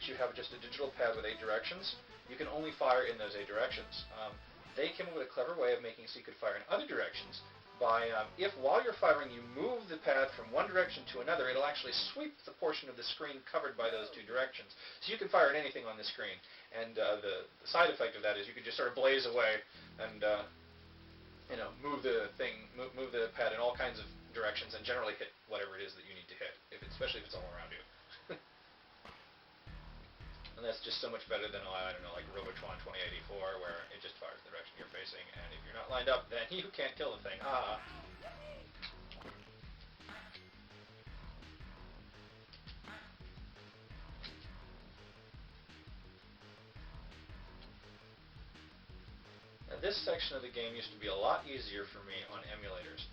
you have just a digital pad with 8 directions, you can only fire in those 8 directions. They came up with a clever way of making it so you could fire in other directions by, if while you're firing you move the pad from one direction to another, it'll actually sweep the portion of the screen covered by those 2 directions. So you can fire at anything on the screen. And the side effect of that is you can just sort of blaze away and move the pad in all kinds of directions and generally hit whatever it is that you need to hit, especially if it's all around you. And that's just so much better than, I don't know, like Robotron 2084, where it just fires the direction you're facing, and if you're not lined up, then you can't kill the thing. Ah. Now, this section of the game used to be a lot easier for me on emulators.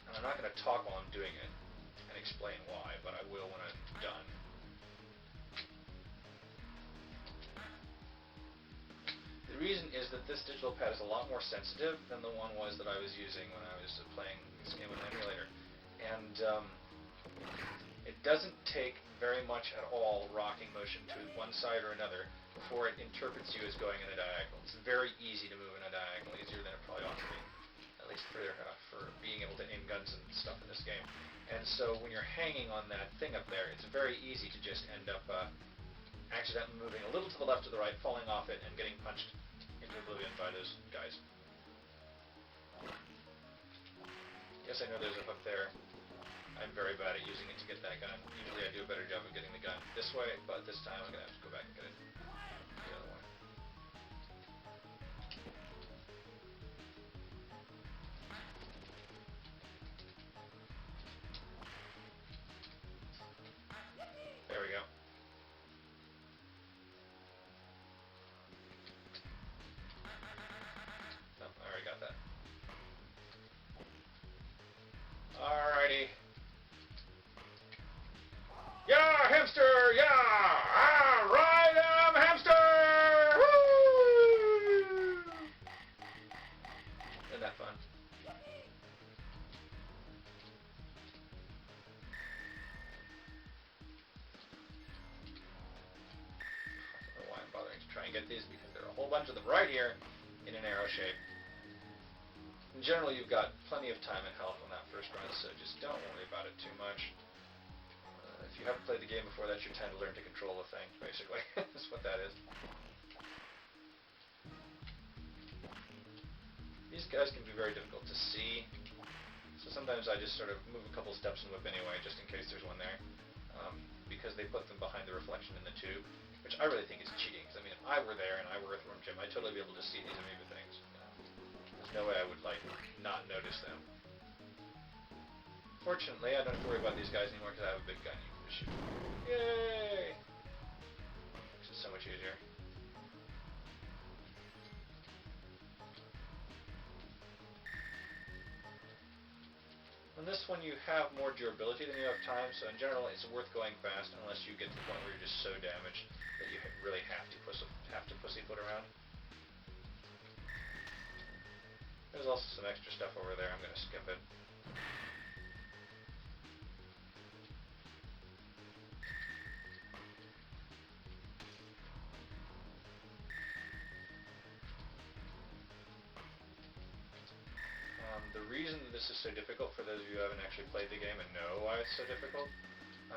And I'm not going to talk while I'm doing it and explain why, but I will when I'm done. The reason is that this digital pad is a lot more sensitive than the one was that I was using when I was playing this game on the emulator. And it doesn't take very much at all rocking motion to one side or another before it interprets you as going in a diagonal. It's very easy to move in a diagonal, easier than it probably ought to be, at least for being able to aim guns and stuff in this game. And so when you're hanging on that thing up there, it's very easy to just end up accidentally moving a little to the left or the right, falling off it, and getting punched into oblivion by those guys. Yes, I know there's a hook there. I'm very bad at using it to get that gun. Usually I do a better job of getting the gun this way, but this time I'm going to have to go back and get it the other way. There we go. No, I already got that. Alrighty. Yeah, hamster! Yeah! Ah, right, hamster! Woo! Isn't that fun? I don't know why I'm bothering to try and get these, because there are a whole bunch of them right here in an arrow shape. And generally, you've got plenty of time and health on that first run, so just don't worry about it too much. If you haven't played the game before, that's your time to learn to control the thing, basically. That's what that is. These guys can be very difficult to see, so sometimes I just sort of move a couple steps and whip anyway, just in case there's one there, because they put them behind the reflection in the tube, which I really think is cheating, because I mean, if I were there and I were Earthworm Jim, I'd totally be able to see these amoeba things. There's no way I would, like, not notice them. Fortunately, I don't have to worry about these guys anymore because I have a big gun you can just shoot. Yay! Makes it so much easier. On this one, you have more durability than you have time, so in general, it's worth going fast unless you get to the point where you're just so damaged that you really have to pussyfoot around. There's also some extra stuff over there. I'm going to skip it. The reason this is so difficult, for those of you who haven't actually played the game and know why it's so difficult,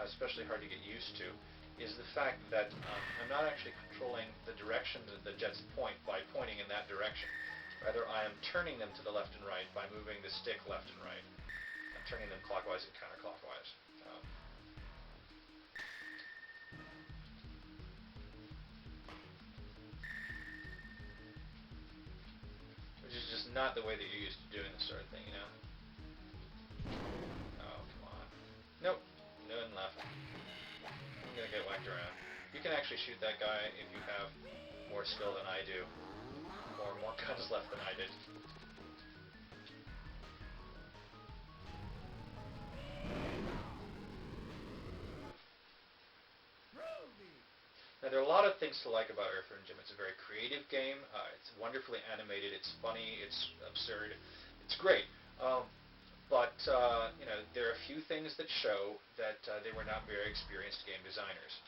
especially hard to get used to, is the fact that I'm not actually controlling the direction that the jets point by pointing in that direction. Rather, I am turning them to the left and right by moving the stick left and right. I'm turning them clockwise and counterclockwise. Which is just not the way that you're used to doing this sort of thing, you know? Oh, come on. Nope. Nothing left. I'm gonna get whacked around. You can actually shoot that guy if you have more skill than I do. Or more guns left than I did. Now, there are a lot of things to like about Earthworm Jim. It's a very creative game. It's wonderfully animated. It's funny. It's absurd. It's great. But you know, there are a few things that show that they were not very experienced game designers.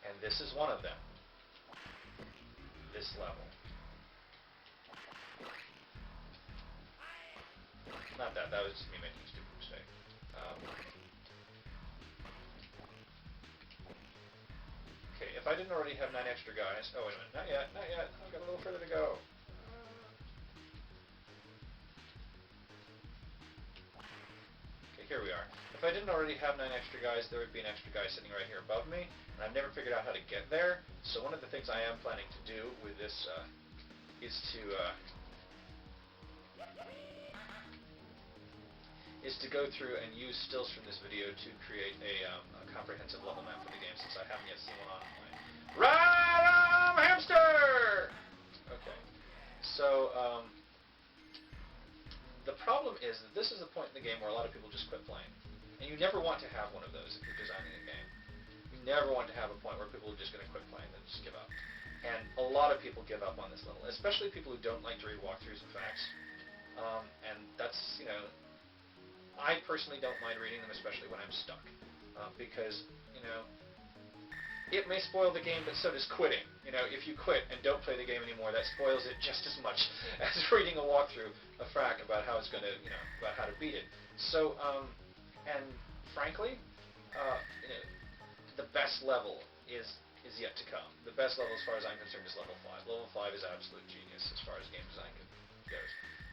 And And this is one of them. This level. Not that. That was just me making a stupid mistake. Okay, if I didn't already have 9 extra guys... Oh, wait a minute. Not yet. Not yet. I've got a little further to go. Okay, here we are. If I didn't already have 9 extra guys, there would be an extra guy sitting right here above me, and I've never figured out how to get there. So one of the things I am planning to do with this is to go through and use stills from this video to create a comprehensive level map for the game, since I haven't yet seen one online. Run, hamster! Okay, so the problem is that this is the point in the game where a lot of people just quit playing, and you never want to have one of those if you're designing a game. You never want to have a point where people are just going to quit playing and just give up. And a lot of people give up on this level, especially people who don't like to read walkthroughs and facts. And that's, you know, I personally don't mind reading them, especially when I'm stuck, because, you know, it may spoil the game, but so does quitting. You know, if you quit and don't play the game anymore, that spoils it just as much as reading a walkthrough, a frac about how it's going to, you know, about how to beat it. So, and frankly, you know, the best level is yet to come. The best level, as far as I'm concerned, is level 5. Level 5 is absolute genius as far as game design goes.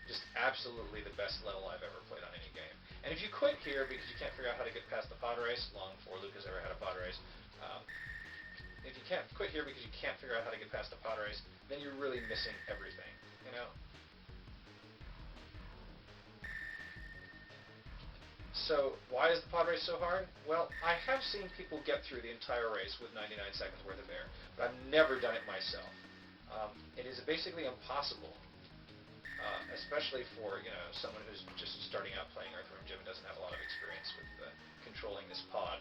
Just absolutely the best level I've ever played on any game. And if you quit here because you can't figure out how to get past the pod race, long before Luke has ever had a pod race, if you can't quit here because you can't figure out how to get past the pod race, then you're really missing everything, you know? So, why is the pod race so hard? Well, I have seen people get through the entire race with 99 seconds worth of air, but I've never done it myself. It is basically impossible, especially for, you know, someone who's just starting out playing Earthworm Jim and doesn't have a lot of experience with controlling this pod,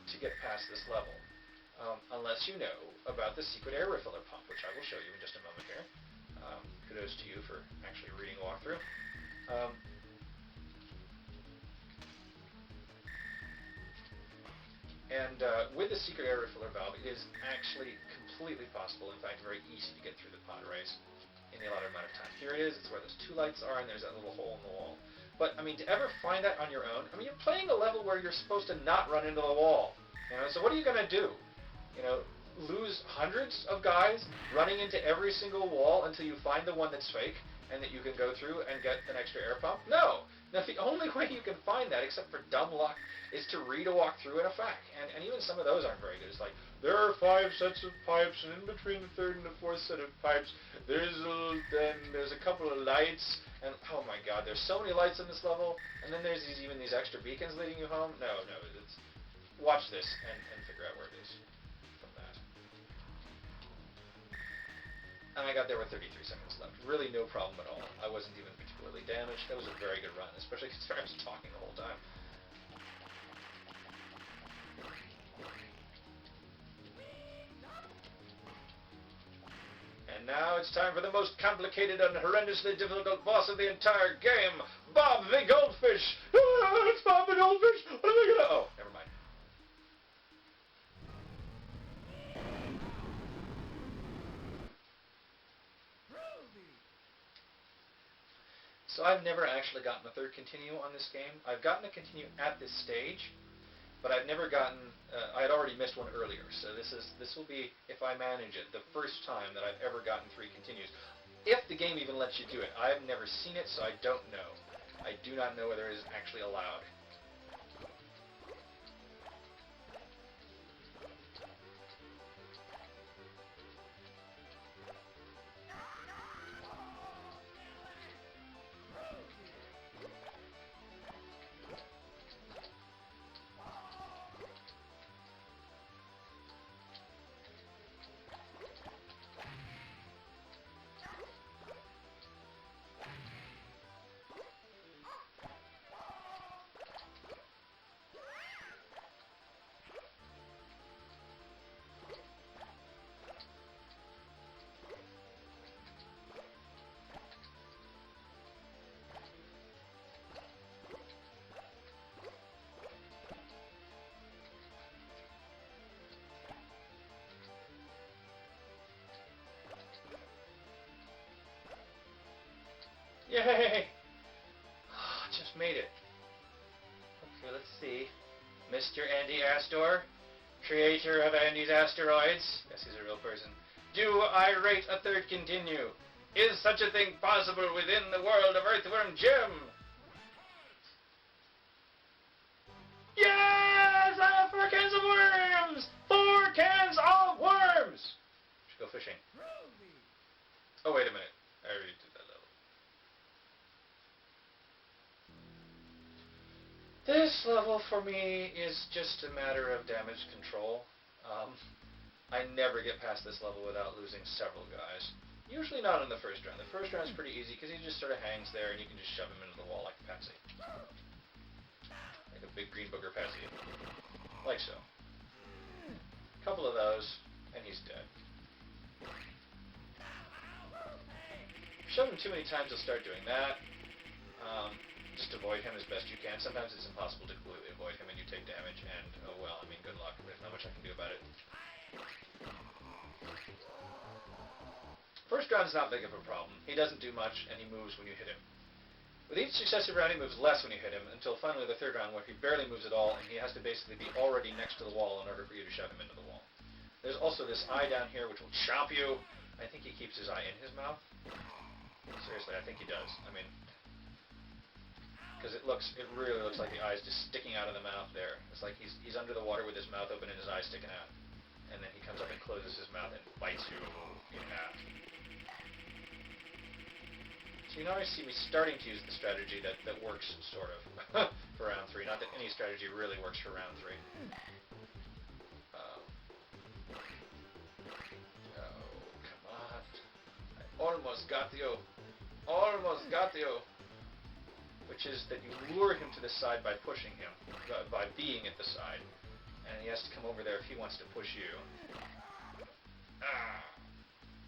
to get past this level, unless you know about the secret air refiller pump, which I will show you in just a moment here. Kudos to you for actually reading a walkthrough. And with the secret air refiller valve, it is actually completely possible, in fact very easy, to get through the pod race in the allotted amount of time. Here it is, it's where those 2 lights are, and there's that little hole in the wall. But, I mean, to ever find that on your own, I mean, you're playing a level where you're supposed to not run into the wall. You know, so what are you going to do? You know, lose hundreds of guys running into every single wall until you find the one that's fake and that you can go through and get an extra air pump? No! Now, the only way you can find that, except for dumb luck, is to read a walkthrough and a fact. And even some of those aren't very good. It's like, there are 5 sets of pipes, and in between the 3rd and the 4th set of pipes, there's a couple of lights, and oh my god, there's so many lights in this level, and then there's even these extra beacons leading you home. No, it's... Watch this and figure out where it is from that. And I got there with 33 seconds left. Really no problem at all. I wasn't even particularly damaged. That was a very good run, especially considering I was talking the whole time. And now it's time for the most complicated and horrendously difficult boss of the entire game, Bob the Goldfish! Ah, it's Bob the Goldfish! What am I gonna... Oh, never mind. So I've never actually gotten a 3rd continue on this game. I've gotten a continue at this stage, but I've never gotten... I had already missed one earlier, so this will be, if I manage it, the first time that I've ever gotten 3 continues. If the game even lets you do it. I have never seen it, so I don't know. I do not know whether it is actually allowed. Yay! Just made it. Okay, let's see. Mr. Andy Astor, creator of Andy's Asteroids. Yes, he's a real person. Do I rate a third continue? Is such a thing possible within the world of Earthworm Jim? Yes! I have 4 cans of worms! 4 cans of worms! Should go fishing. Oh, wait a minute. I already did that level. This level for me is just a matter of damage control. I never get past this level without losing several guys. Usually not in the first round. The first round is pretty easy because he just sort of hangs there and you can just shove him into the wall like a patsy. Like a big green booger patsy. Like so. Couple of those, and he's dead. Shove him too many times, he'll start doing that. Just avoid him as best you can. Sometimes it's impossible to completely avoid him and you take damage, and oh well, I mean, good luck. There's not much I can do about it. First round is not big of a problem. He doesn't do much, and he moves when you hit him. With each successive round, he moves less when you hit him, until finally the third round, where he barely moves at all, and he has to basically be already next to the wall in order for you to shove him into the wall. There's also this eye down here, which will chomp you. I think he keeps his eye in his mouth. Seriously, I think he does. I mean, because it really looks like the eye's just sticking out of the mouth there. It's like he's under the water with his mouth open and his eye sticking out. And then he comes up and closes his mouth and bites you in half. So you know, I see me starting to use the strategy that works, sort of, for round 3. Not that any strategy really works for round 3. Oh, come on. I almost got you. Almost got you. Which is that you lure him to the side by pushing him, by being at the side. And he has to come over there if he wants to push you.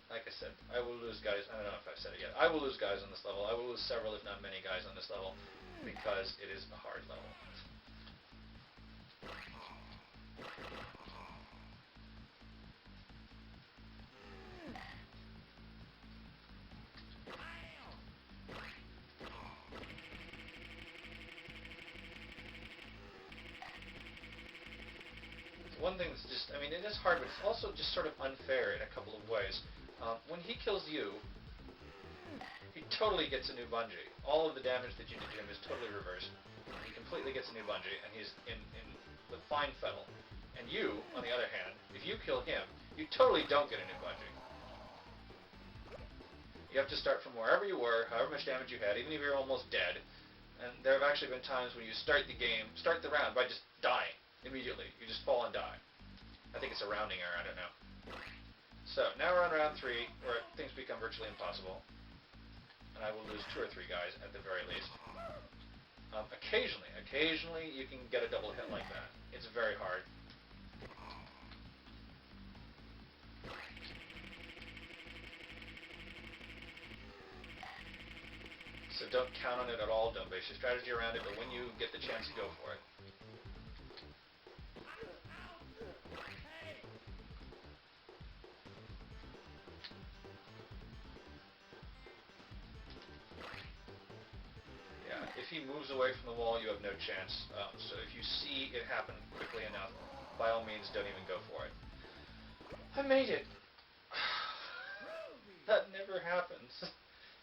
Like I said, I will lose guys. I don't know if I've said it yet. I will lose guys on this level. I will lose several, if not many, guys on this level because it is a hard level. One thing that's just, I mean, it is hard, but it's also just sort of unfair in a couple of ways. When he kills you, he totally gets a new bungee. All of the damage that you did to him is totally reversed. He completely gets a new bungee, and he's in the fine fettle. And you, on the other hand, if you kill him, you totally don't get a new bungee. You have to start from wherever you were, however much damage you had, even if you're almost dead. And there have actually been times when you start the round by just dying immediately. You just fall and die. I think it's a rounding error, I don't know. So, now we're on round 3, where things become virtually impossible. And I will lose 2 or 3 guys, at the very least. Occasionally you can get a double hit like that. It's very hard. So don't count on it at all, don't base your strategy around it, but when you get the chance, go for it. If he moves away from the wall, you have no chance. So if you see it happen quickly enough, by all means, don't even go for it. I made it! That never happens.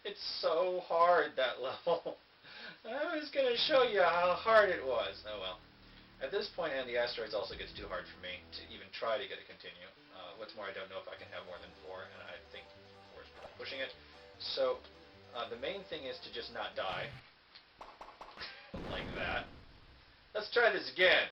It's so hard, that level. I was going to show you how hard it was. Oh well. At this point, and the asteroids also gets too hard for me to even try to get it continue. What's more, I don't know if I can have more than 4, and I think 4 is probably pushing it. So the main thing is to just not die. Like that. Let's try this again.